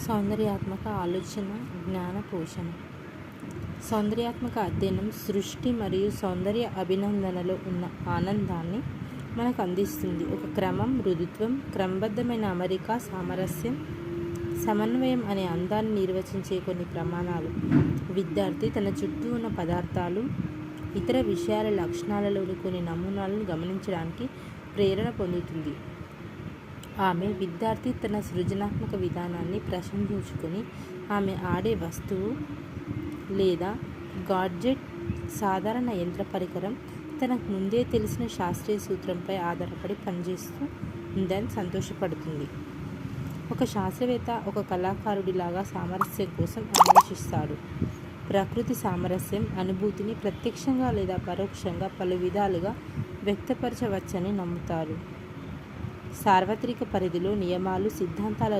సౌందర్యాత్మక ఆలోచన, జ్ఞాన పోషణ. సౌందర్యాత్మక అధ్యయనం సృష్టి మరియు సౌందర్య అభినందనలో ఉన్న ఆనందాన్ని మనకు అందిస్తుంది. ఒక క్రమం, మృదుత్వం, క్రమబద్ధమైన అమరిక, సామరస్యం, సమన్వయం అనే అందాన్ని నిర్వచించే కొన్ని ప్రమాణాలు. విద్యార్థి తన చుట్టూ ఉన్న పదార్థాలు, ఇతర విషయాల లక్షణాలలోని కొన్ని నమూనాలను గమనించడానికి ప్రేరణ పొందుతుంది. విద్యార్థి తన సృజనాత్మక విధానాన్ని ప్రశంసించుకొని ఆమె ఆడే వస్తువు లేదా గాడ్జెట్, సాధారణ యంత్ర పరికరం తనకు ముందే తెలిసిన శాస్త్రీయ సూత్రంపై ఆధారపడి పనిచేస్తూ ఉందని సంతోషపడుతుంది. ఒక శాస్త్రవేత్త ఒక కళాకారుడిలాగా సామరస్యం కోసం అన్వేషిస్తాడు. ప్రకృతి సామరస్యం అనుభూతిని ప్రత్యక్షంగా లేదా పరోక్షంగా పలు విధాలుగా వ్యక్తపరచవచ్చని నమ్ముతారు. సార్వత్రిక పరిధిలో నియమాలు, సిద్ధాంతాల